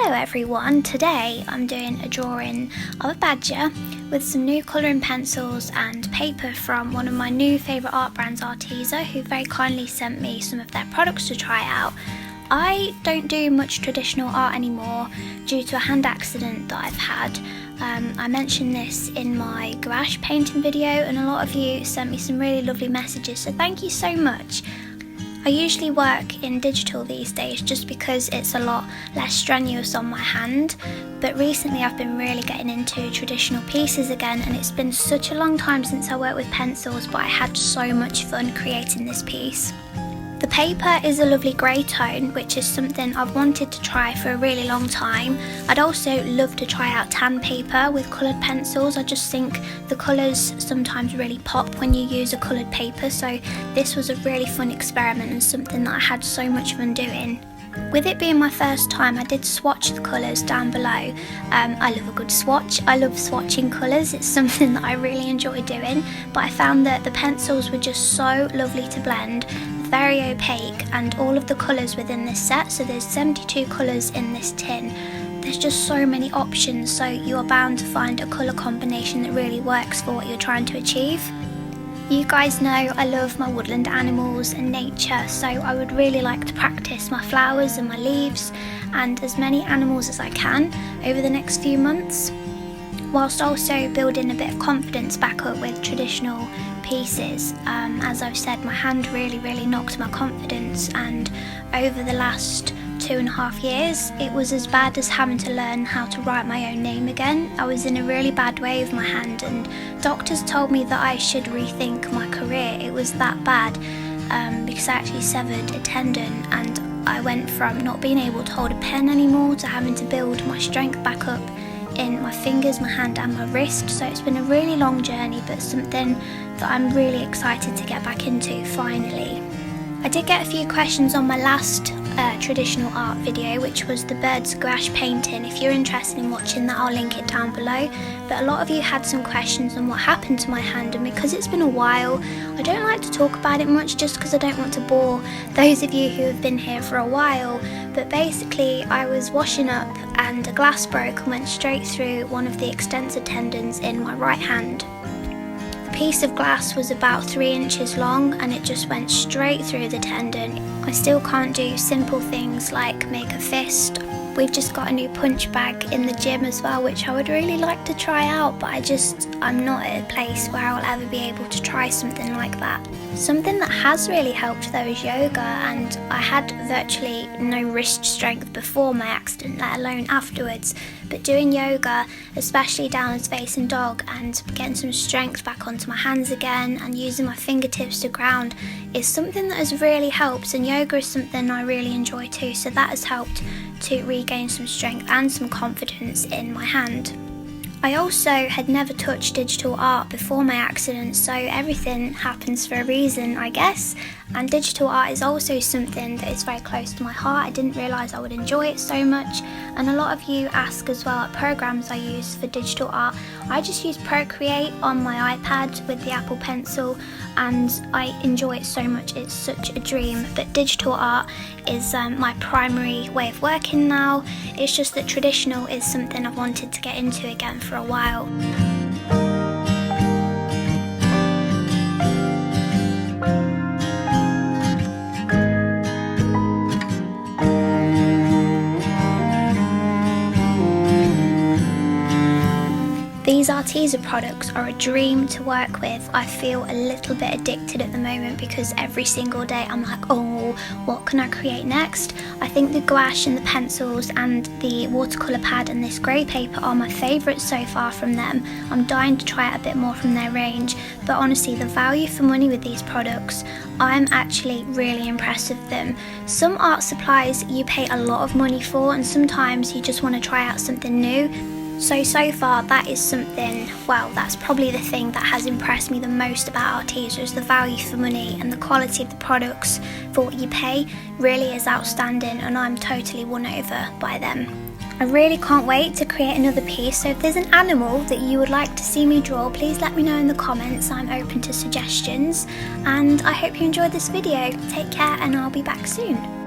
Hello everyone, today I'm doing a drawing of a badger with some new colouring pencils and paper from one of my new favourite art brands, Arteza, who very kindly sent me some of their products to try out. I don't do much traditional art anymore due to a hand accident that I've had. I mentioned this in my gouache painting video and a lot of you sent me some really lovely messages, so thank you so much. I usually work in digital these days just because it's a lot less strenuous on my hand, but recently I've been really getting into traditional pieces again, and it's been such a long time since I worked with pencils, but I had so much fun creating this piece. The paper is a lovely grey tone, which is something I've wanted to try for a really long time. I'd also love to try out tan paper with coloured pencils. I just think the colours sometimes really pop when you use a coloured paper, so this was a really fun experiment and something that I had so much fun doing. With it being my first time, I did swatch the colours down below. I love a good swatch. I love swatching colours. It's something that I really enjoy doing, but I found that the pencils were just so lovely to blend, very opaque, and all of the colours within this set, so there's 72 colours in this tin. There's just so many options, so you are bound to find a colour combination that really works for what you're trying to achieve. You guys know I love my woodland animals and nature, so I would really like to practice my flowers and my leaves and as many animals as I can over the next few months, whilst also building a bit of confidence back up with traditional pieces. As I've said, my hand really knocked my confidence, and over the last 2.5 years it was as bad as having to learn how to write my own name again. I was in a really bad way with my hand, and doctors told me that I should rethink my career. It was that bad, because I actually severed a tendon, and I went from not being able to hold a pen anymore to having to build my strength back up in my fingers, my hand and my wrist. So it's been a really long journey, but something that I'm really excited to get back into finally. I did get a few questions on my last traditional art video, which was the bird's gouache painting. If you're interested in watching that, I'll link it down below. But a lot of you had some questions on what happened to my hand, and because it's been a while, I don't like to talk about it much just because I don't want to bore those of you who have been here for a while. But basically I was washing up and a glass broke and went straight through one of the extensor tendons in my right hand. The piece of glass was about 3 inches long and it just went straight through the tendon. I still can't do simple things like make a fist. We've just got a new punch bag in the gym as well, which I would really like to try out, but I'm not at a place where I'll ever be able to try something like that. Something that has really helped though is yoga, and I had virtually no wrist strength before my accident, let alone afterwards. But doing yoga, especially downwards facing dog, and getting some strength back onto my hands again and using my fingertips to ground is something that has really helped, and yoga is something I really enjoy too, so that has helped to regain some strength and some confidence in my hand. I also had never touched digital art before my accident, so everything happens for a reason, I guess, and digital art is also something that is very close to my heart. I didn't realise I would enjoy it so much, and a lot of you ask as well at programs I use for digital art. I just use Procreate on my iPad with the Apple Pencil, and I enjoy it so much. It's such a dream, but digital art is my primary way of working now. It's just that traditional is something I've wanted to get into again for a while. These Arteza products are a dream to work with. I feel a little bit addicted at the moment because every single day I'm like, oh, what can I create next? I think the gouache and the pencils and the watercolour pad and this grey paper are my favourites so far from them. I'm dying to try out a bit more from their range, but honestly the value for money with these products, I'm actually really impressed with them. Some art supplies you pay a lot of money for, and sometimes you just want to try out something new. So far that is something, well, that's probably the thing that has impressed me the most about Arteza, is the value for money, and the quality of the products for what you pay really is outstanding, and I'm totally won over by them. I really can't wait to create another piece, so if there's an animal that you would like to see me draw, please let me know in the comments. I'm open to suggestions, and I hope you enjoyed this video. Take care, and I'll be back soon.